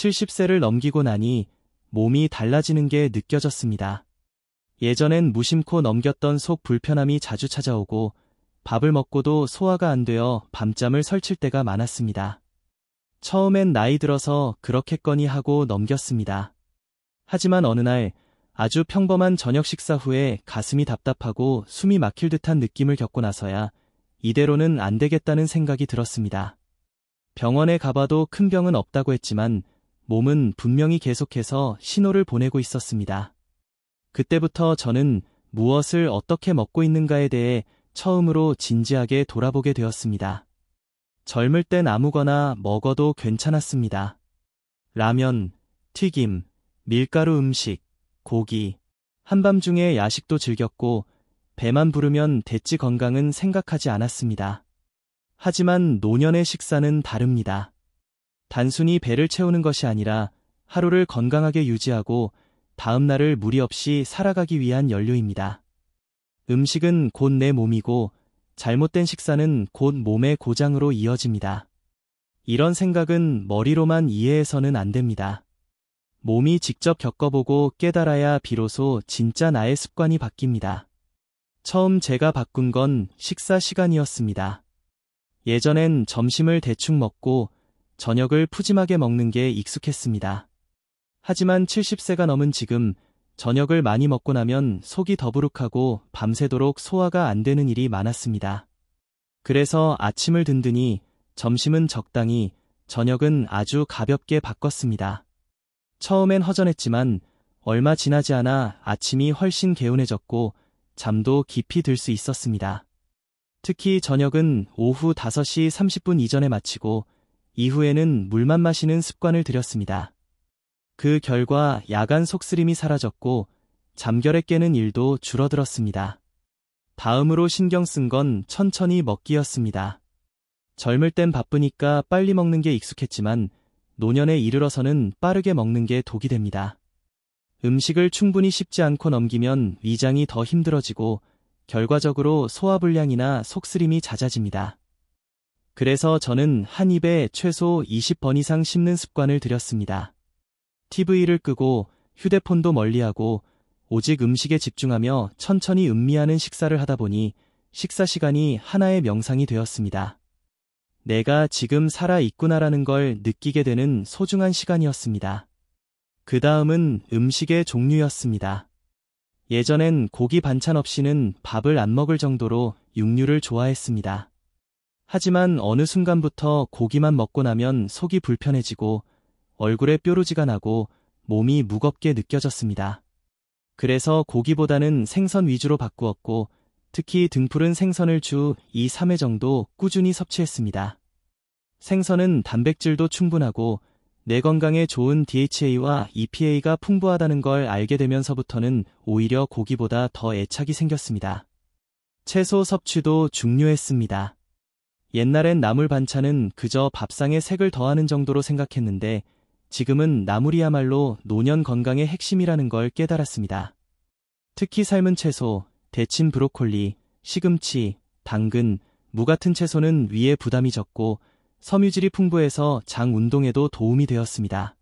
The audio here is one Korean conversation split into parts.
70세를 넘기고 나니 몸이 달라지는 게 느껴졌습니다. 예전엔 무심코 넘겼던 속 불편함이 자주 찾아오고 밥을 먹고도 소화가 안 되어 밤잠을 설칠 때가 많았습니다. 처음엔 나이 들어서 그렇겠거니 하고 넘겼습니다. 하지만 어느 날 아주 평범한 저녁 식사 후에 가슴이 답답하고 숨이 막힐 듯한 느낌을 겪고 나서야 이대로는 안 되겠다는 생각이 들었습니다. 병원에 가봐도 큰 병은 없다고 했지만 몸은 분명히 계속해서 신호를 보내고 있었습니다. 그때부터 저는 무엇을 어떻게 먹고 있는가에 대해 처음으로 진지하게 돌아보게 되었습니다. 젊을 땐 아무거나 먹어도 괜찮았습니다. 라면, 튀김, 밀가루 음식, 고기, 한밤중에 야식도 즐겼고 배만 부르면 됐지 건강은 생각하지 않았습니다. 하지만 노년의 식사는 다릅니다. 단순히 배를 채우는 것이 아니라 하루를 건강하게 유지하고 다음 날을 무리 없이 살아가기 위한 연료입니다. 음식은 곧 내 몸이고 잘못된 식사는 곧 몸의 고장으로 이어집니다. 이런 생각은 머리로만 이해해서는 안 됩니다. 몸이 직접 겪어보고 깨달아야 비로소 진짜 나의 습관이 바뀝니다. 처음 제가 바꾼 건 식사 시간이었습니다. 예전엔 점심을 대충 먹고 저녁을 푸짐하게 먹는 게 익숙했습니다. 하지만 70세가 넘은 지금 저녁을 많이 먹고 나면 속이 더부룩하고 밤새도록 소화가 안 되는 일이 많았습니다. 그래서 아침을 든든히, 점심은 적당히, 저녁은 아주 가볍게 바꿨습니다. 처음엔 허전했지만 얼마 지나지 않아 아침이 훨씬 개운해졌고 잠도 깊이 들 수 있었습니다. 특히 저녁은 오후 5시 30분 이전에 마치고 이후에는 물만 마시는 습관을 들였습니다. 그 결과 야간 속쓰림이 사라졌고 잠결에 깨는 일도 줄어들었습니다. 다음으로 신경 쓴 건 천천히 먹기였습니다. 젊을 땐 바쁘니까 빨리 먹는 게 익숙했지만 노년에 이르러서는 빠르게 먹는 게 독이 됩니다. 음식을 충분히 씹지 않고 넘기면 위장이 더 힘들어지고 결과적으로 소화불량이나 속쓰림이 잦아집니다. 그래서 저는 한 입에 최소 20번 이상 씹는 습관을 들였습니다. TV를 끄고 휴대폰도 멀리하고 오직 음식에 집중하며 천천히 음미하는 식사를 하다 보니 식사 시간이 하나의 명상이 되었습니다. 내가 지금 살아 있구나라는 걸 느끼게 되는 소중한 시간이었습니다. 그 다음은 음식의 종류였습니다. 예전엔 고기 반찬 없이는 밥을 안 먹을 정도로 육류를 좋아했습니다. 하지만 어느 순간부터 고기만 먹고 나면 속이 불편해지고 얼굴에 뾰루지가 나고 몸이 무겁게 느껴졌습니다. 그래서 고기보다는 생선 위주로 바꾸었고 특히 등푸른 생선을 주 2, 3회 정도 꾸준히 섭취했습니다. 생선은 단백질도 충분하고 내 건강에 좋은 DHA와 EPA가 풍부하다는 걸 알게 되면서부터는 오히려 고기보다 더 애착이 생겼습니다. 채소 섭취도 중요했습니다. 옛날엔 나물 반찬은 그저 밥상에 색을 더하는 정도로 생각했는데 지금은 나물이야말로 노년 건강의 핵심이라는 걸 깨달았습니다. 특히 삶은 채소, 데친 브로콜리, 시금치, 당근, 무 같은 채소는 위에 부담이 적고 섬유질이 풍부해서 장 운동에도 도움이 되었습니다.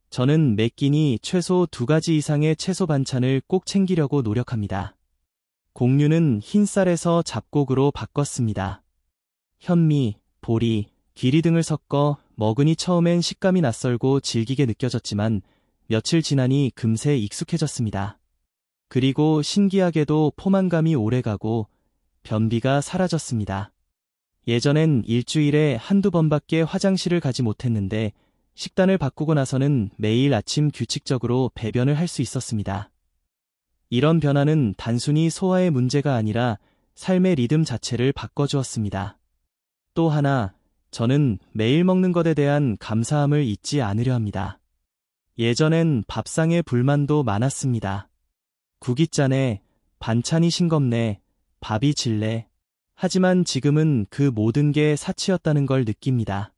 저는 매 끼니 최소 2가지 이상의 채소 반찬을 꼭 챙기려고 노력합니다. 곡류는 흰쌀에서 잡곡으로 바꿨습니다. 현미, 보리, 귀리 등을 섞어 먹으니 처음엔 식감이 낯설고 질기게 느껴졌지만 며칠 지나니 금세 익숙해졌습니다. 그리고 신기하게도 포만감이 오래가고 변비가 사라졌습니다. 예전엔 일주일에 한두 번밖에 화장실을 가지 못했는데 식단을 바꾸고 나서는 매일 아침 규칙적으로 배변을 할 수 있었습니다. 이런 변화는 단순히 소화의 문제가 아니라 삶의 리듬 자체를 바꿔주었습니다. 또 하나, 저는 매일 먹는 것에 대한 감사함을 잊지 않으려 합니다. 예전엔 밥상에 불만도 많았습니다. 국이 짜네, 반찬이 싱겁네, 밥이 질래. 하지만 지금은 그 모든 게 사치였다는 걸 느낍니다.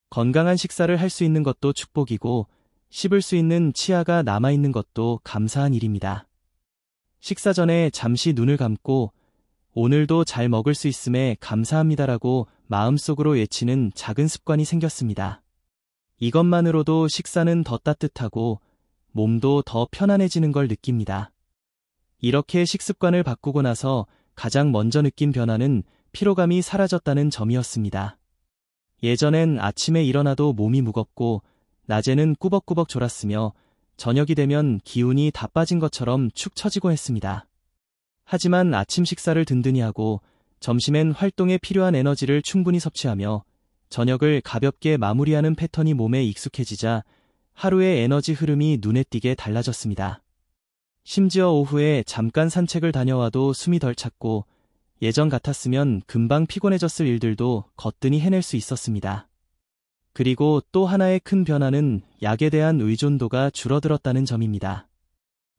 건강한 식사를 할 수 있는 것도 축복이고 씹을 수 있는 치아가 남아있는 것도 감사한 일입니다. 식사 전에 잠시 눈을 감고 오늘도 잘 먹을 수 있음에 감사합니다라고 마음속으로 외치는 작은 습관이 생겼습니다. 이것만으로도 식사는 더 따뜻하고 몸도 더 편안해지는 걸 느낍니다. 이렇게 식습관을 바꾸고 나서 가장 먼저 느낀 변화는 피로감이 사라졌다는 점이었습니다. 예전엔 아침에 일어나도 몸이 무겁고 낮에는 꾸벅꾸벅 졸았으며 저녁이 되면 기운이 다 빠진 것처럼 축 처지곤 했습니다. 하지만 아침 식사를 든든히 하고 점심엔 활동에 필요한 에너지를 충분히 섭취하며 저녁을 가볍게 마무리하는 패턴이 몸에 익숙해지자 하루의 에너지 흐름이 눈에 띄게 달라졌습니다. 심지어 오후에 잠깐 산책을 다녀와도 숨이 덜 찼고 예전 같았으면 금방 피곤해졌을 일들도 거뜬히 해낼 수 있었습니다. 그리고 또 하나의 큰 변화는 약에 대한 의존도가 줄어들었다는 점입니다.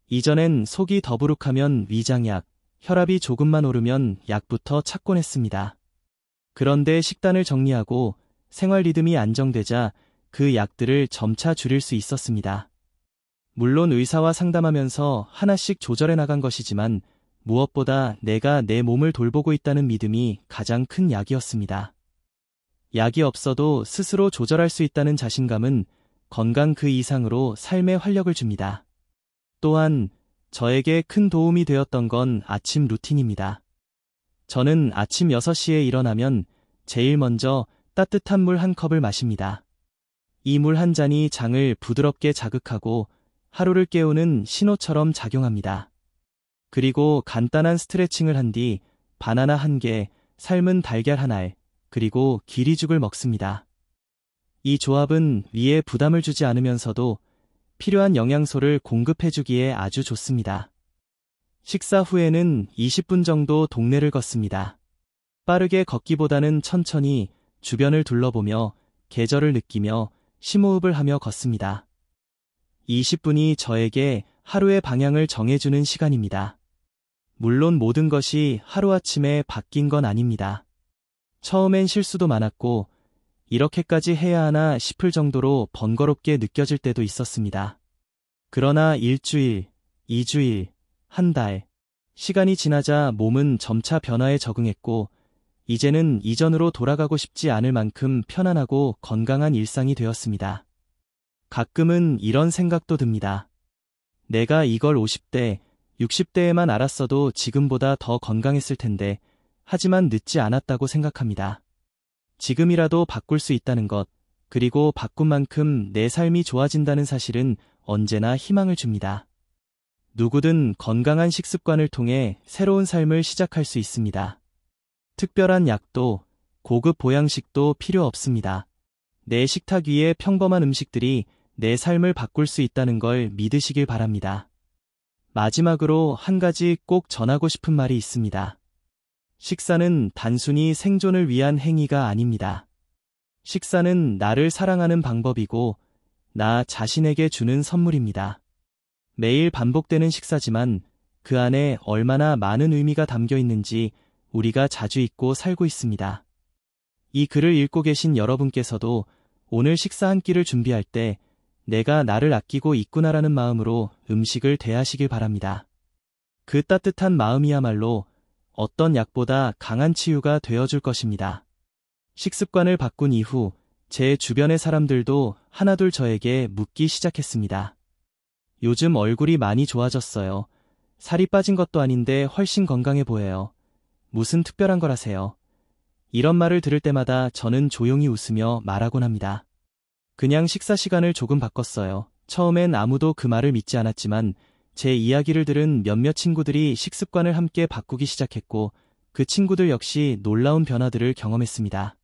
이전엔 속이 더부룩하면 위장약, 혈압이 조금만 오르면 약부터 찾곤 했습니다. 그런데 식단을 정리하고 생활 리듬이 안정되자 그 약들을 점차 줄일 수 있었습니다. 물론 의사와 상담하면서 하나씩 조절해 나간 것이지만 무엇보다 내가 내 몸을 돌보고 있다는 믿음이 가장 큰 약이었습니다. 약이 없어도 스스로 조절할 수 있다는 자신감은 건강 그 이상으로 삶에 활력을 줍니다. 또한 저에게 큰 도움이 되었던 건 아침 루틴입니다. 저는 아침 6시에 일어나면 제일 먼저 따뜻한 물 한 컵을 마십니다. 이 물 한 잔이 장을 부드럽게 자극하고 하루를 깨우는 신호처럼 작용합니다. 그리고 간단한 스트레칭을 한 뒤 바나나 1개, 삶은 달걀 1알, 그리고 기리죽을 먹습니다. 이 조합은 위에 부담을 주지 않으면서도 필요한 영양소를 공급해주기에 아주 좋습니다. 식사 후에는 20분 정도 동네를 걷습니다. 빠르게 걷기보다는 천천히 주변을 둘러보며 계절을 느끼며 심호흡을 하며 걷습니다. 20분이 저에게 하루의 방향을 정해주는 시간입니다. 물론 모든 것이 하루아침에 바뀐 건 아닙니다. 처음엔 실수도 많았고 이렇게까지 해야 하나 싶을 정도로 번거롭게 느껴질 때도 있었습니다. 그러나 일주일, 2주일, 한 달, 시간이 지나자 몸은 점차 변화에 적응했고 이제는 이전으로 돌아가고 싶지 않을 만큼 편안하고 건강한 일상이 되었습니다. 가끔은 이런 생각도 듭니다. 내가 이걸 50대, 60대에만 알았어도 지금보다 더 건강했을 텐데 하지만 늦지 않았다고 생각합니다. 지금이라도 바꿀 수 있다는 것, 그리고 바꾼 만큼 내 삶이 좋아진다는 사실은 언제나 희망을 줍니다. 누구든 건강한 식습관을 통해 새로운 삶을 시작할 수 있습니다. 특별한 약도, 고급 보양식도 필요 없습니다. 내 식탁 위에 평범한 음식들이 내 삶을 바꿀 수 있다는 걸 믿으시길 바랍니다. 마지막으로 한 가지 꼭 전하고 싶은 말이 있습니다. 식사는 단순히 생존을 위한 행위가 아닙니다. 식사는 나를 사랑하는 방법이고 나 자신에게 주는 선물입니다. 매일 반복되는 식사지만 그 안에 얼마나 많은 의미가 담겨 있는지 우리가 자주 잊고 살고 있습니다. 이 글을 읽고 계신 여러분께서도 오늘 식사 한 끼를 준비할 때 내가 나를 아끼고 있구나라는 마음으로 음식을 대하시길 바랍니다. 그 따뜻한 마음이야말로 어떤 약보다 강한 치유가 되어줄 것입니다. 식습관을 바꾼 이후 제 주변의 사람들도 하나둘 저에게 묻기 시작했습니다. 요즘 얼굴이 많이 좋아졌어요. 살이 빠진 것도 아닌데 훨씬 건강해 보여요. 무슨 특별한 거라세요? 이런 말을 들을 때마다 저는 조용히 웃으며 말하곤 합니다. 그냥 식사 시간을 조금 바꿨어요. 처음엔 아무도 그 말을 믿지 않았지만 제 이야기를 들은 몇몇 친구들이 식습관을 함께 바꾸기 시작했고 그 친구들 역시 놀라운 변화들을 경험했습니다.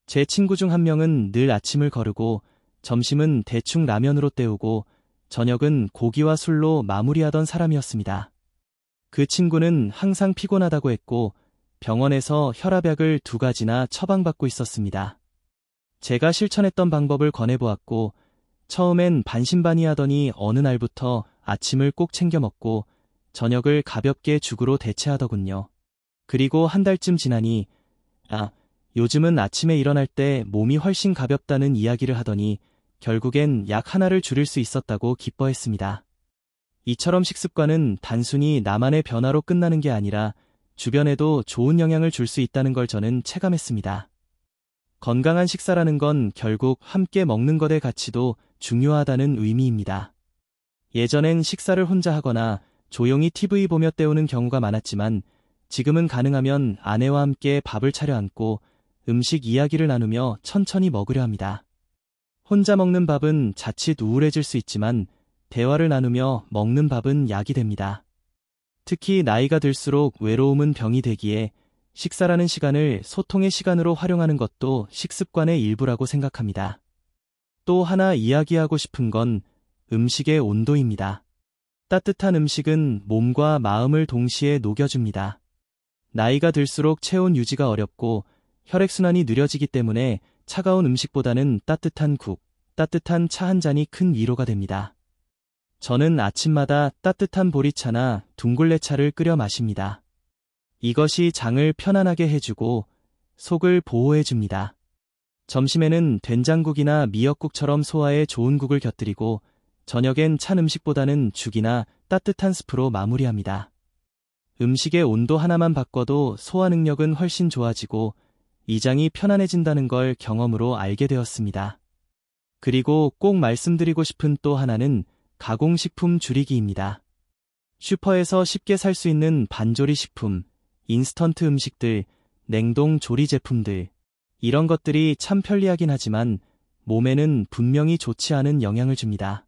제 친구 중 한 명은 늘 아침을 거르고 점심은 대충 라면으로 때우고 저녁은 고기와 술로 마무리하던 사람이었습니다. 그 친구는 항상 피곤하다고 했고 병원에서 혈압약을 2가지나 처방받고 있었습니다. 제가 실천했던 방법을 권해보았고 처음엔 반신반의하더니 어느 날부터 아침을 꼭 챙겨 먹고 저녁을 가볍게 죽으로 대체하더군요. 그리고 한 달쯤 지나니 요즘은 아침에 일어날 때 몸이 훨씬 가볍다는 이야기를 하더니 결국엔 약 하나를 줄일 수 있었다고 기뻐했습니다. 이처럼 식습관은 단순히 나만의 변화로 끝나는 게 아니라 주변에도 좋은 영향을 줄 수 있다는 걸 저는 체감했습니다. 건강한 식사라는 건 결국 함께 먹는 것의 가치도 중요하다는 의미입니다. 예전엔 식사를 혼자 하거나 조용히 TV 보며 때우는 경우가 많았지만 지금은 가능하면 아내와 함께 밥을 차려 앉고 음식 이야기를 나누며 천천히 먹으려 합니다. 혼자 먹는 밥은 자칫 우울해질 수 있지만 대화를 나누며 먹는 밥은 약이 됩니다. 특히 나이가 들수록 외로움은 병이 되기에 식사라는 시간을 소통의 시간으로 활용하는 것도 식습관의 일부라고 생각합니다. 또 하나 이야기하고 싶은 건 음식의 온도입니다. 따뜻한 음식은 몸과 마음을 동시에 녹여줍니다. 나이가 들수록 체온 유지가 어렵고 혈액순환이 느려지기 때문에 차가운 음식보다는 따뜻한 국, 따뜻한 차 한 잔이 큰 위로가 됩니다. 저는 아침마다 따뜻한 보리차나 둥글레차를 끓여 마십니다. 이것이 장을 편안하게 해주고 속을 보호해줍니다. 점심에는 된장국이나 미역국처럼 소화에 좋은 국을 곁들이고 저녁엔 찬 음식보다는 죽이나 따뜻한 스프로 마무리합니다. 음식의 온도 하나만 바꿔도 소화 능력은 훨씬 좋아지고 위장이 편안해진다는 걸 경험으로 알게 되었습니다. 그리고 꼭 말씀드리고 싶은 또 하나는 가공식품 줄이기입니다. 슈퍼에서 쉽게 살 수 있는 반조리 식품, 인스턴트 음식들, 냉동 조리 제품들, 이런 것들이 참 편리하긴 하지만 몸에는 분명히 좋지 않은 영향을 줍니다.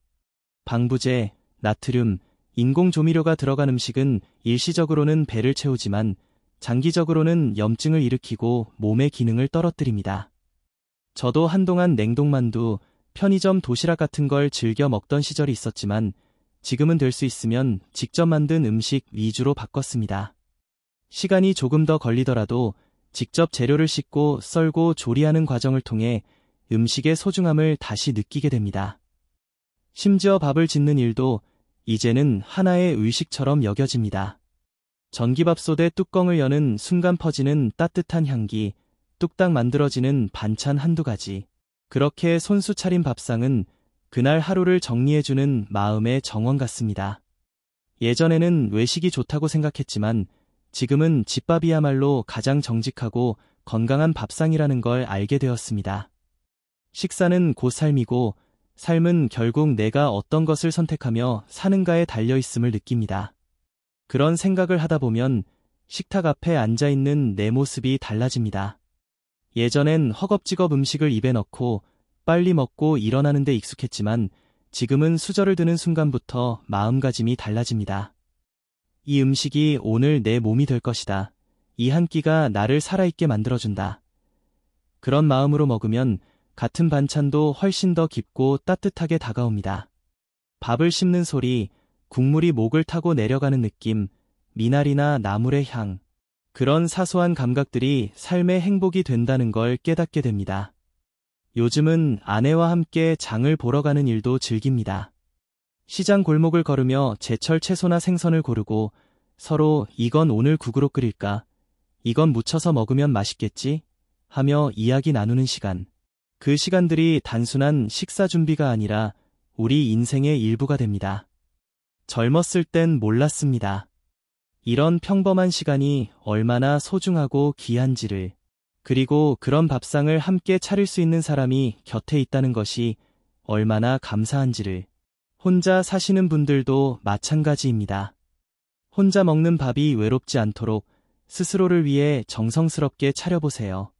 방부제, 나트륨, 인공 조미료가 들어간 음식은 일시적으로는 배를 채우지만 장기적으로는 염증을 일으키고 몸의 기능을 떨어뜨립니다. 저도 한동안 냉동만두, 편의점 도시락 같은 걸 즐겨 먹던 시절이 있었지만 지금은 될 수 있으면 직접 만든 음식 위주로 바꿨습니다. 시간이 조금 더 걸리더라도 직접 재료를 씻고 썰고 조리하는 과정을 통해 음식의 소중함을 다시 느끼게 됩니다. 심지어 밥을 짓는 일도 이제는 하나의 의식처럼 여겨집니다. 전기밥솥의 뚜껑을 여는 순간 퍼지는 따뜻한 향기, 뚝딱 만들어지는 반찬 한두 가지. 그렇게 손수 차린 밥상은 그날 하루를 정리해주는 마음의 정원 같습니다. 예전에는 외식이 좋다고 생각했지만 지금은 집밥이야말로 가장 정직하고 건강한 밥상이라는 걸 알게 되었습니다. 식사는 곧 삶이고 삶은 결국 내가 어떤 것을 선택하며 사는가에 달려있음을 느낍니다. 그런 생각을 하다 보면 식탁 앞에 앉아있는 내 모습이 달라집니다. 예전엔 허겁지겁 음식을 입에 넣고 빨리 먹고 일어나는 데 익숙했지만 지금은 수저를 드는 순간부터 마음가짐이 달라집니다. 이 음식이 오늘 내 몸이 될 것이다. 이 한 끼가 나를 살아있게 만들어준다. 그런 마음으로 먹으면 같은 반찬도 훨씬 더 깊고 따뜻하게 다가옵니다. 밥을 씹는 소리, 국물이 목을 타고 내려가는 느낌, 미나리나 나물의 향, 그런 사소한 감각들이 삶의 행복이 된다는 걸 깨닫게 됩니다. 요즘은 아내와 함께 장을 보러 가는 일도 즐깁니다. 시장 골목을 걸으며 제철 채소나 생선을 고르고 서로 이건 오늘 국으로 끓일까? 이건 무쳐서 먹으면 맛있겠지? 하며 이야기 나누는 시간. 그 시간들이 단순한 식사 준비가 아니라 우리 인생의 일부가 됩니다. 젊었을 땐 몰랐습니다. 이런 평범한 시간이 얼마나 소중하고 귀한지를, 그리고 그런 밥상을 함께 차릴 수 있는 사람이 곁에 있다는 것이 얼마나 감사한지를. 혼자 사시는 분들도 마찬가지입니다. 혼자 먹는 밥이 외롭지 않도록 스스로를 위해 정성스럽게 차려보세요.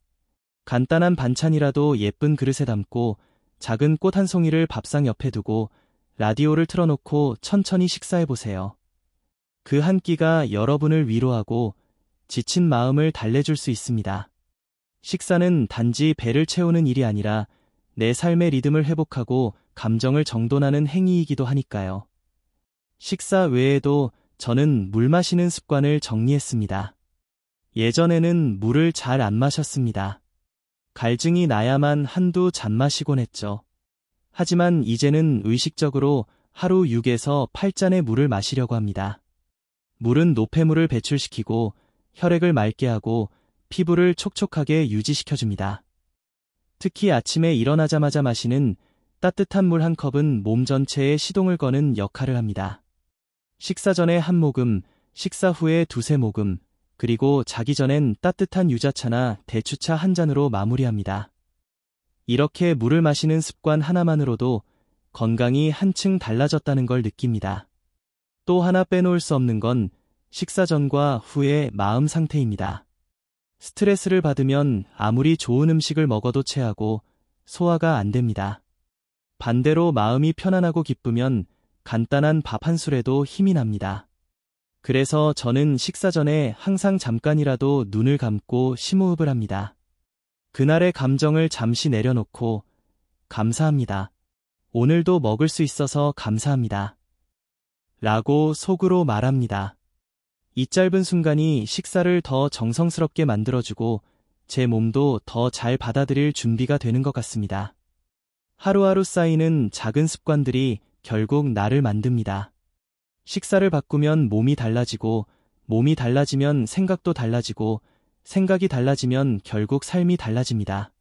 간단한 반찬이라도 예쁜 그릇에 담고 작은 꽃 한 송이를 밥상 옆에 두고 라디오를 틀어놓고 천천히 식사해보세요. 그 한 끼가 여러분을 위로하고 지친 마음을 달래줄 수 있습니다. 식사는 단지 배를 채우는 일이 아니라 내 삶의 리듬을 회복하고 감정을 정돈하는 행위이기도 하니까요. 식사 외에도 저는 물 마시는 습관을 정리했습니다. 예전에는 물을 잘 안 마셨습니다. 갈증이 나야만 한두 잔 마시곤 했죠. 하지만 이제는 의식적으로 하루 6에서 8잔의 물을 마시려고 합니다. 물은 노폐물을 배출시키고 혈액을 맑게 하고 피부를 촉촉하게 유지시켜줍니다. 특히 아침에 일어나자마자 마시는 따뜻한 물 한 컵은 몸 전체에 시동을 거는 역할을 합니다. 식사 전에 한 모금, 식사 후에 두세 모금, 그리고 자기 전엔 따뜻한 유자차나 대추차 한 잔으로 마무리합니다. 이렇게 물을 마시는 습관 하나만으로도 건강이 한층 달라졌다는 걸 느낍니다. 또 하나 빼놓을 수 없는 건 식사 전과 후의 마음 상태입니다. 스트레스를 받으면 아무리 좋은 음식을 먹어도 체하고 소화가 안 됩니다. 반대로 마음이 편안하고 기쁘면 간단한 밥 한 술에도 힘이 납니다. 그래서 저는 식사 전에 항상 잠깐이라도 눈을 감고 심호흡을 합니다. 그날의 감정을 잠시 내려놓고 감사합니다. 오늘도 먹을 수 있어서 감사합니다. 라고 속으로 말합니다. 이 짧은 순간이 식사를 더 정성스럽게 만들어주고 제 몸도 더 잘 받아들일 준비가 되는 것 같습니다. 하루하루 쌓이는 작은 습관들이 결국 나를 만듭니다. 식사를 바꾸면 몸이 달라지고, 몸이 달라지면 생각도 달라지고, 생각이 달라지면 결국 삶이 달라집니다.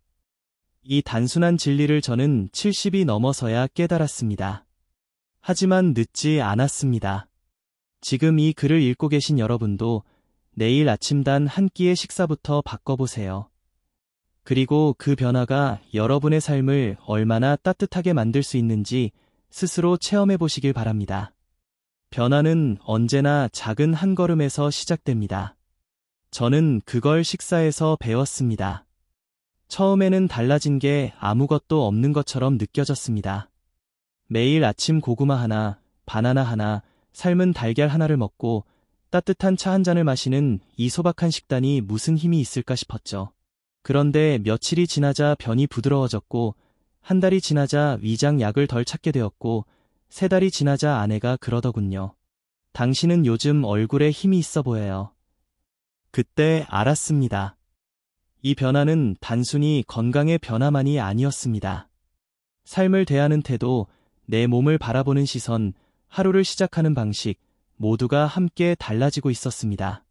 이 단순한 진리를 저는 70이 넘어서야 깨달았습니다. 하지만 늦지 않았습니다. 지금 이 글을 읽고 계신 여러분도 내일 아침 단 한 끼의 식사부터 바꿔보세요. 그리고 그 변화가 여러분의 삶을 얼마나 따뜻하게 만들 수 있는지 스스로 체험해 보시길 바랍니다. 변화는 언제나 작은 한 걸음에서 시작됩니다. 저는 그걸 식사에서 배웠습니다. 처음에는 달라진 게 아무것도 없는 것처럼 느껴졌습니다. 매일 아침 고구마 하나, 바나나 하나, 삶은 달걀 하나를 먹고 따뜻한 차 한 잔을 마시는 이 소박한 식단이 무슨 힘이 있을까 싶었죠. 그런데 며칠이 지나자 변이 부드러워졌고, 한 달이 지나자 위장 약을 덜 찾게 되었고, 세 달이 지나자 아내가 그러더군요. 당신은 요즘 얼굴에 힘이 있어 보여요. 그때 알았습니다. 이 변화는 단순히 건강의 변화만이 아니었습니다. 삶을 대하는 태도, 내 몸을 바라보는 시선, 하루를 시작하는 방식, 모두가 함께 달라지고 있었습니다.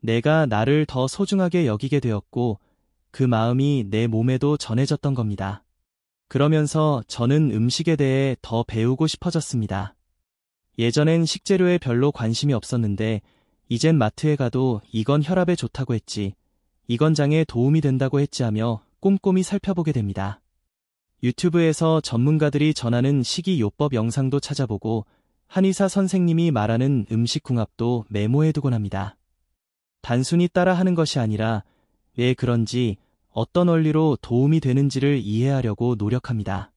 내가 나를 더 소중하게 여기게 되었고, 그 마음이 내 몸에도 전해졌던 겁니다. 그러면서 저는 음식에 대해 더 배우고 싶어졌습니다. 예전엔 식재료에 별로 관심이 없었는데, 이젠 마트에 가도 이건 혈압에 좋다고 했지, 이건 장에 도움이 된다고 했지 하며 꼼꼼히 살펴보게 됩니다. 유튜브에서 전문가들이 전하는 식이요법 영상도 찾아보고 한의사 선생님이 말하는 음식궁합도 메모해두곤 합니다. 단순히 따라하는 것이 아니라 왜 그런지 어떤 원리로 도움이 되는지를 이해하려고 노력합니다.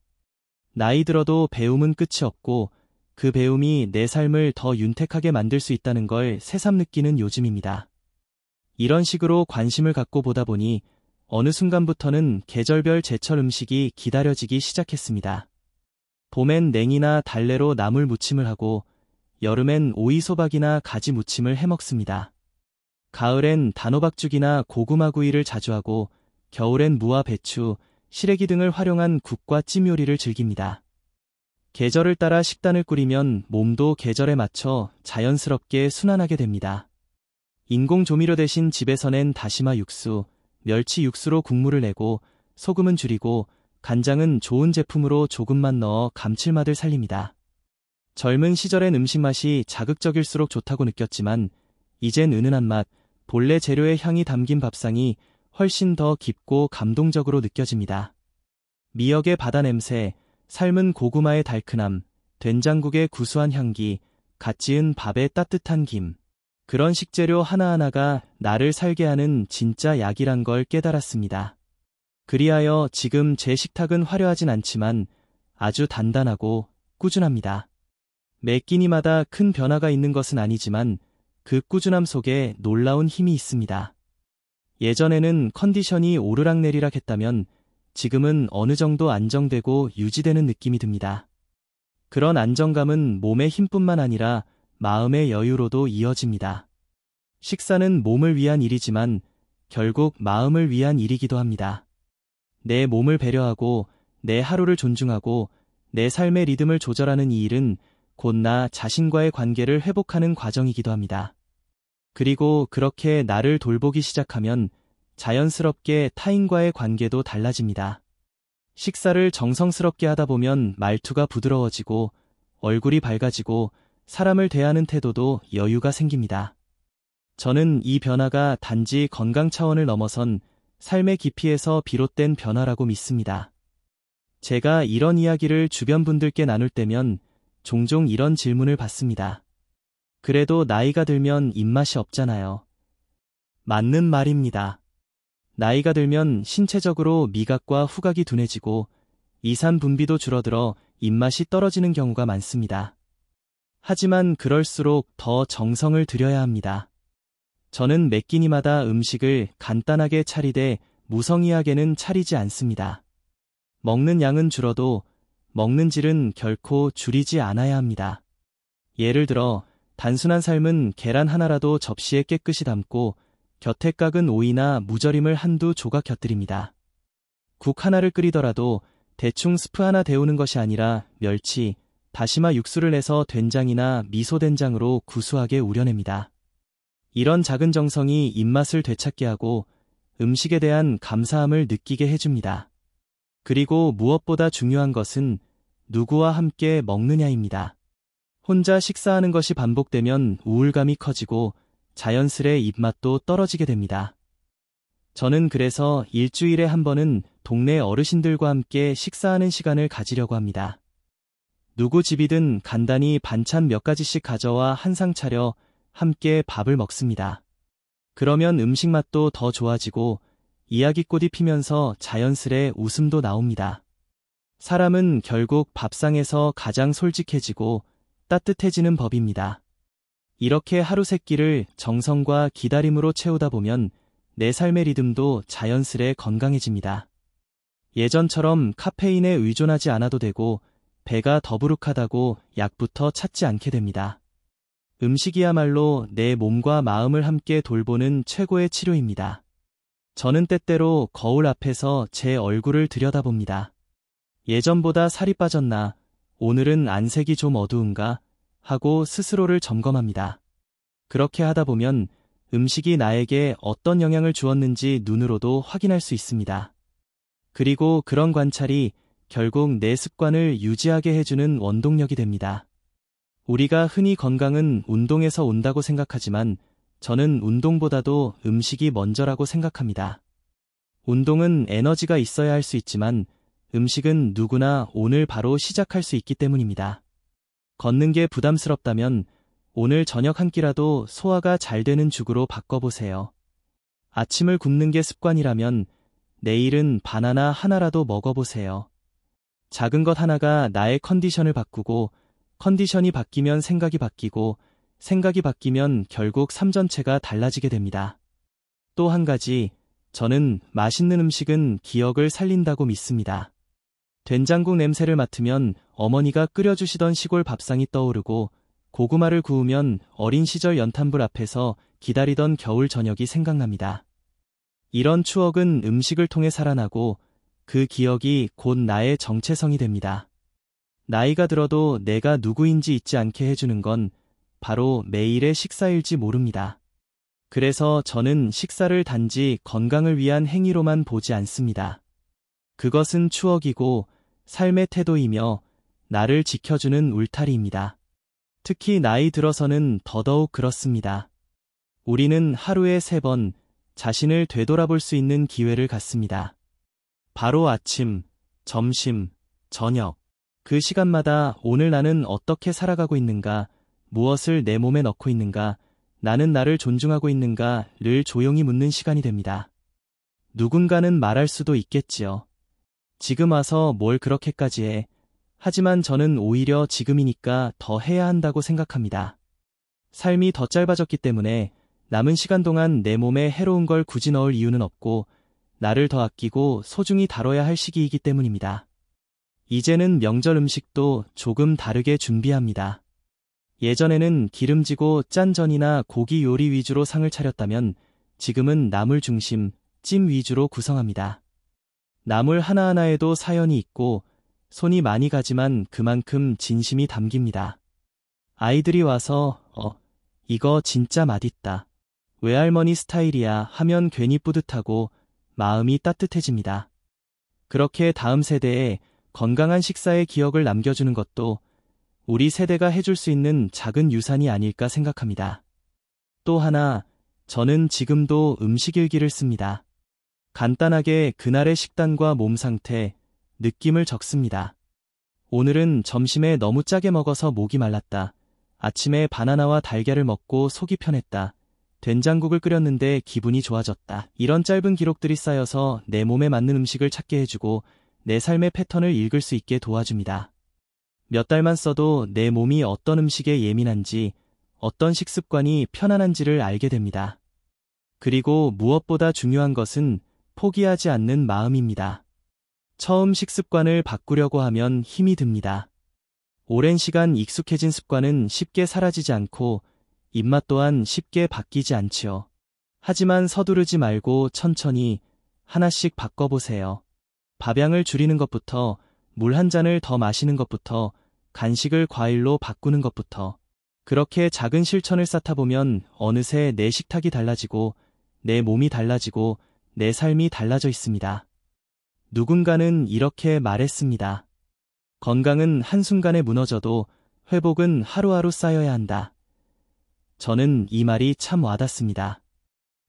나이 들어도 배움은 끝이 없고 그 배움이 내 삶을 더 윤택하게 만들 수 있다는 걸 새삼 느끼는 요즘입니다. 이런 식으로 관심을 갖고 보다 보니 어느 순간부터는 계절별 제철 음식이 기다려지기 시작했습니다. 봄엔 냉이나 달래로 나물 무침을 하고 여름엔 오이소박이나 가지 무침을 해먹습니다. 가을엔 단호박죽이나 고구마구이를 자주 하고 겨울엔 무와 배추, 시래기 등을 활용한 국과 찜 요리를 즐깁니다. 계절을 따라 식단을 꾸리면 몸도 계절에 맞춰 자연스럽게 순환하게 됩니다. 인공 조미료 대신 집에서 낸 다시마 육수, 멸치 육수로 국물을 내고 소금은 줄이고 간장은 좋은 제품으로 조금만 넣어 감칠맛을 살립니다. 젊은 시절엔 음식 맛이 자극적일수록 좋다고 느꼈지만 이젠 은은한 맛, 본래 재료의 향이 담긴 밥상이 훨씬 더 깊고 감동적으로 느껴집니다. 미역의 바다 냄새, 삶은 고구마의 달큰함, 된장국의 구수한 향기, 갓 지은 밥의 따뜻한 김. 그런 식재료 하나하나가 나를 살게 하는 진짜 약이란 걸 깨달았습니다. 그리하여 지금 제 식탁은 화려하진 않지만 아주 단단하고 꾸준합니다. 매 끼니마다 큰 변화가 있는 것은 아니지만 그 꾸준함 속에 놀라운 힘이 있습니다. 예전에는 컨디션이 오르락내리락 했다면 지금은 어느 정도 안정되고 유지되는 느낌이 듭니다. 그런 안정감은 몸의 힘뿐만 아니라 마음의 여유로도 이어집니다. 식사는 몸을 위한 일이지만 결국 마음을 위한 일이기도 합니다. 내 몸을 배려하고 내 하루를 존중하고 내 삶의 리듬을 조절하는 이 일은 곧 나 자신과의 관계를 회복하는 과정이기도 합니다. 그리고 그렇게 나를 돌보기 시작하면 자연스럽게 타인과의 관계도 달라집니다. 식사를 정성스럽게 하다 보면 말투가 부드러워지고 얼굴이 밝아지고 사람을 대하는 태도도 여유가 생깁니다. 저는 이 변화가 단지 건강 차원을 넘어선 삶의 깊이에서 비롯된 변화라고 믿습니다. 제가 이런 이야기를 주변 분들께 나눌 때면 종종 이런 질문을 받습니다. 그래도 나이가 들면 입맛이 없잖아요. 맞는 말입니다. 나이가 들면 신체적으로 미각과 후각이 둔해지고 이산 분비도 줄어들어 입맛이 떨어지는 경우가 많습니다. 하지만 그럴수록 더 정성을 들여야 합니다. 저는 매 끼니마다 음식을 간단하게 차리되 무성의하게는 차리지 않습니다. 먹는 양은 줄어도 먹는 질은 결코 줄이지 않아야 합니다. 예를 들어 단순한 삶은 계란 하나라도 접시에 깨끗이 담고 곁에 깎은 오이나 무절임을 한두 조각 곁들입니다. 국 하나를 끓이더라도 대충 스프 하나 데우는 것이 아니라 멸치, 다시마 육수를 내서 된장이나 미소된장으로 구수하게 우려냅니다. 이런 작은 정성이 입맛을 되찾게 하고 음식에 대한 감사함을 느끼게 해줍니다. 그리고 무엇보다 중요한 것은 누구와 함께 먹느냐입니다. 혼자 식사하는 것이 반복되면 우울감이 커지고 자연스레 입맛도 떨어지게 됩니다. 저는 그래서 일주일에 한 번은 동네 어르신들과 함께 식사하는 시간을 가지려고 합니다. 누구 집이든 간단히 반찬 몇 가지씩 가져와 한 상 차려 함께 밥을 먹습니다. 그러면 음식 맛도 더 좋아지고 이야기꽃이 피면서 자연스레 웃음도 나옵니다. 사람은 결국 밥상에서 가장 솔직해지고 따뜻해지는 법입니다. 이렇게 하루 세 끼를 정성과 기다림으로 채우다 보면 내 삶의 리듬도 자연스레 건강해집니다. 예전처럼 카페인에 의존하지 않아도 되고 배가 더부룩하다고 약부터 찾지 않게 됩니다. 음식이야말로 내 몸과 마음을 함께 돌보는 최고의 치료입니다. 저는 때때로 거울 앞에서 제 얼굴을 들여다봅니다. 예전보다 살이 빠졌나, 오늘은 안색이 좀 어두운가 하고 스스로를 점검합니다. 그렇게 하다 보면 음식이 나에게 어떤 영향을 주었는지 눈으로도 확인할 수 있습니다. 그리고 그런 관찰이 결국 내 습관을 유지하게 해주는 원동력이 됩니다. 우리가 흔히 건강은 운동에서 온다고 생각하지만 저는 운동보다도 음식이 먼저라고 생각합니다. 운동은 에너지가 있어야 할 수 있지만 음식은 누구나 오늘 바로 시작할 수 있기 때문입니다. 걷는 게 부담스럽다면 오늘 저녁 한 끼라도 소화가 잘 되는 죽으로 바꿔보세요. 아침을 굶는 게 습관이라면 내일은 바나나 하나라도 먹어보세요. 작은 것 하나가 나의 컨디션을 바꾸고 컨디션이 바뀌면 생각이 바뀌고 생각이 바뀌면 결국 삶 전체가 달라지게 됩니다. 또 한 가지, 저는 맛있는 음식은 기억을 살린다고 믿습니다. 된장국 냄새를 맡으면 어머니가 끓여주시던 시골 밥상이 떠오르고 고구마를 구우면 어린 시절 연탄불 앞에서 기다리던 겨울 저녁이 생각납니다. 이런 추억은 음식을 통해 살아나고 그 기억이 곧 나의 정체성이 됩니다. 나이가 들어도 내가 누구인지 잊지 않게 해주는 건 바로 매일의 식사일지 모릅니다. 그래서 저는 식사를 단지 건강을 위한 행위로만 보지 않습니다. 그것은 추억이고 삶의 태도이며 나를 지켜주는 울타리입니다. 특히 나이 들어서는 더더욱 그렇습니다. 우리는 하루에 3번 자신을 되돌아볼 수 있는 기회를 갖습니다. 바로 아침, 점심, 저녁. 그 시간마다 오늘 나는 어떻게 살아가고 있는가, 무엇을 내 몸에 넣고 있는가, 나는 나를 존중하고 있는가를 조용히 묻는 시간이 됩니다. 누군가는 말할 수도 있겠지요. 지금 와서 뭘 그렇게까지 해. 하지만 저는 오히려 지금이니까 더 해야 한다고 생각합니다. 삶이 더 짧아졌기 때문에 남은 시간 동안 내 몸에 해로운 걸 굳이 넣을 이유는 없고 나를 더 아끼고 소중히 다뤄야 할 시기이기 때문입니다. 이제는 명절 음식도 조금 다르게 준비합니다. 예전에는 기름지고 짠 전이나 고기 요리 위주로 상을 차렸다면 지금은 나물 중심, 찜 위주로 구성합니다. 나물 하나하나에도 사연이 있고 손이 많이 가지만 그만큼 진심이 담깁니다. 아이들이 와서 이거 진짜 맛있다. 외할머니 스타일이야 하면 괜히 뿌듯하고 마음이 따뜻해집니다. 그렇게 다음 세대에 건강한 식사의 기억을 남겨주는 것도 우리 세대가 해줄 수 있는 작은 유산이 아닐까 생각합니다. 또 하나, 저는 지금도 음식 일기를 씁니다. 간단하게 그날의 식단과 몸 상태, 느낌을 적습니다. 오늘은 점심에 너무 짜게 먹어서 목이 말랐다. 아침에 바나나와 달걀을 먹고 속이 편했다. 된장국을 끓였는데 기분이 좋아졌다. 이런 짧은 기록들이 쌓여서 내 몸에 맞는 음식을 찾게 해주고 내 삶의 패턴을 읽을 수 있게 도와줍니다. 몇 달만 써도 내 몸이 어떤 음식에 예민한지, 어떤 식습관이 편안한지를 알게 됩니다. 그리고 무엇보다 중요한 것은 포기하지 않는 마음입니다. 처음 식습관을 바꾸려고 하면 힘이 듭니다. 오랜 시간 익숙해진 습관은 쉽게 사라지지 않고 입맛 또한 쉽게 바뀌지 않지요. 하지만 서두르지 말고 천천히 하나씩 바꿔보세요. 밥양을 줄이는 것부터, 물 한 잔을 더 마시는 것부터, 간식을 과일로 바꾸는 것부터. 그렇게 작은 실천을 쌓다 보면 어느새 내 식탁이 달라지고 내 몸이 달라지고 내 삶이 달라져 있습니다. 누군가는 이렇게 말했습니다. 건강은 한순간에 무너져도 회복은 하루하루 쌓여야 한다. 저는 이 말이 참 와닿습니다.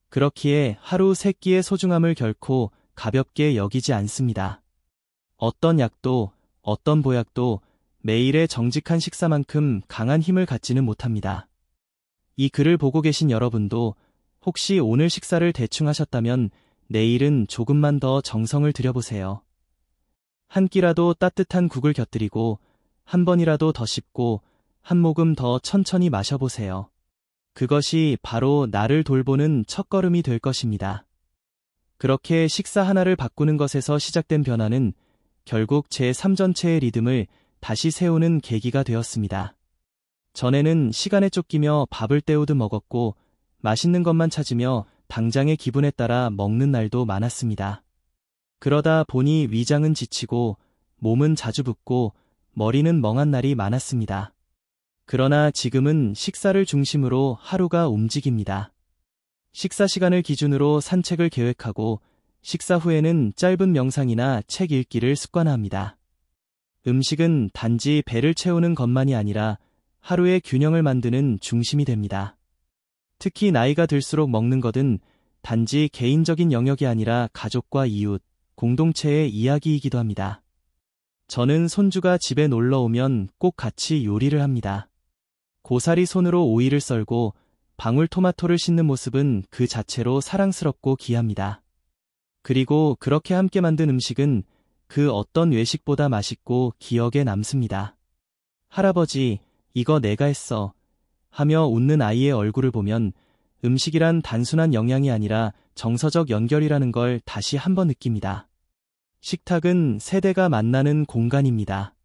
그렇기에 하루 3끼의 소중함을 결코 가볍게 여기지 않습니다. 어떤 약도, 어떤 보약도 매일의 정직한 식사만큼 강한 힘을 갖지는 못합니다. 이 글을 보고 계신 여러분도 혹시 오늘 식사를 대충 하셨다면 내일은 조금만 더 정성을 들여보세요. 한 끼라도 따뜻한 국을 곁들이고 한 번이라도 더 씹고 한 모금 더 천천히 마셔보세요. 그것이 바로 나를 돌보는 첫걸음이 될 것입니다. 그렇게 식사 하나를 바꾸는 것에서 시작된 변화는 결국 제 삶 전체의 리듬을 다시 세우는 계기가 되었습니다. 전에는 시간에 쫓기며 밥을 때우듯 먹었고 맛있는 것만 찾으며 당장의 기분에 따라 먹는 날도 많았습니다. 그러다 보니 위장은 지치고 몸은 자주 붓고 머리는 멍한 날이 많았습니다. 그러나 지금은 식사를 중심으로 하루가 움직입니다. 식사 시간을 기준으로 산책을 계획하고 식사 후에는 짧은 명상이나 책 읽기를 습관화합니다. 음식은 단지 배를 채우는 것만이 아니라 하루의 균형을 만드는 중심이 됩니다. 특히 나이가 들수록 먹는 것은 단지 개인적인 영역이 아니라 가족과 이웃, 공동체의 이야기이기도 합니다. 저는 손주가 집에 놀러 오면 꼭 같이 요리를 합니다. 고사리 손으로 오이를 썰고 방울토마토를 씻는 모습은 그 자체로 사랑스럽고 귀합니다. 그리고 그렇게 함께 만든 음식은 그 어떤 외식보다 맛있고 기억에 남습니다. 할아버지, 이거 내가 했어. 하며 웃는 아이의 얼굴을 보면 음식이란 단순한 영양이 아니라 정서적 연결이라는 걸 다시 한번 느낍니다. 식탁은 세대가 만나는 공간입니다.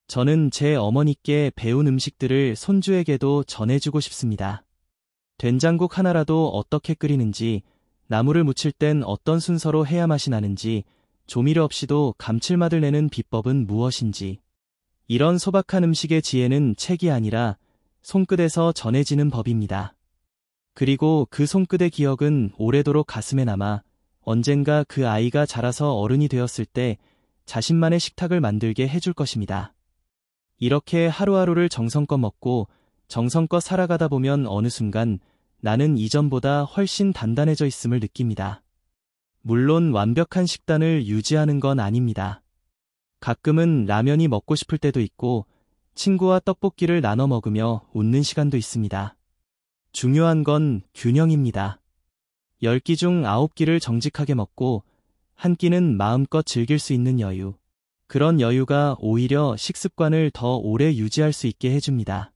저는 제 어머니께 배운 음식들을 손주에게도 전해주고 싶습니다. 된장국 하나라도 어떻게 끓이는지, 나물을 무칠 땐 어떤 순서로 해야 맛이 나는지, 조미료 없이도 감칠맛을 내는 비법은 무엇인지. 이런 소박한 음식의 지혜는 책이 아니라 손끝에서 전해지는 법입니다. 그리고 그 손끝의 기억은 오래도록 가슴에 남아 언젠가 그 아이가 자라서 어른이 되었을 때 자신만의 식탁을 만들게 해줄 것입니다. 이렇게 하루하루를 정성껏 먹고 정성껏 살아가다 보면 어느 순간 나는 이전보다 훨씬 단단해져 있음을 느낍니다. 물론 완벽한 식단을 유지하는 건 아닙니다. 가끔은 라면이 먹고 싶을 때도 있고 친구와 떡볶이를 나눠 먹으며 웃는 시간도 있습니다. 중요한 건 균형입니다. 10끼 중 9끼를 정직하게 먹고 한 끼는 마음껏 즐길 수 있는 여유. 그런 여유가 오히려 식습관을 더 오래 유지할 수 있게 해줍니다.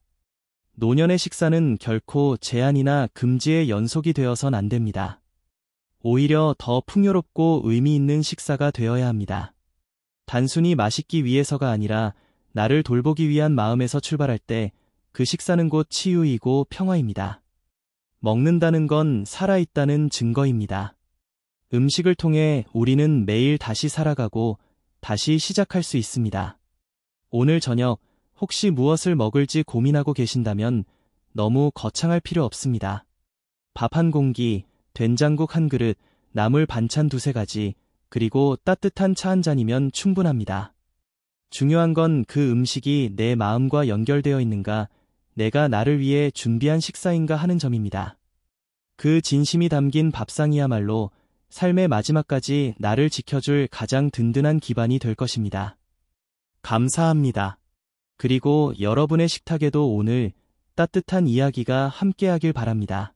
노년의 식사는 결코 제한이나 금지의 연속이 되어선 안 됩니다. 오히려 더 풍요롭고 의미 있는 식사가 되어야 합니다. 단순히 맛있기 위해서가 아니라 나를 돌보기 위한 마음에서 출발할 때 그 식사는 곧 치유이고 평화입니다. 먹는다는 건 살아있다는 증거입니다. 음식을 통해 우리는 매일 다시 살아가고 다시 시작할 수 있습니다. 오늘 저녁 혹시 무엇을 먹을지 고민하고 계신다면 너무 거창할 필요 없습니다. 밥 한 공기, 된장국 한 그릇, 나물 반찬 2-3가지, 그리고 따뜻한 차 한 잔이면 충분합니다. 중요한 건 그 음식이 내 마음과 연결되어 있는가, 내가 나를 위해 준비한 식사인가 하는 점입니다. 그 진심이 담긴 밥상이야말로 삶의 마지막까지 나를 지켜줄 가장 든든한 기반이 될 것입니다. 감사합니다. 그리고 여러분의 식탁에도 오늘 따뜻한 이야기가 함께하길 바랍니다.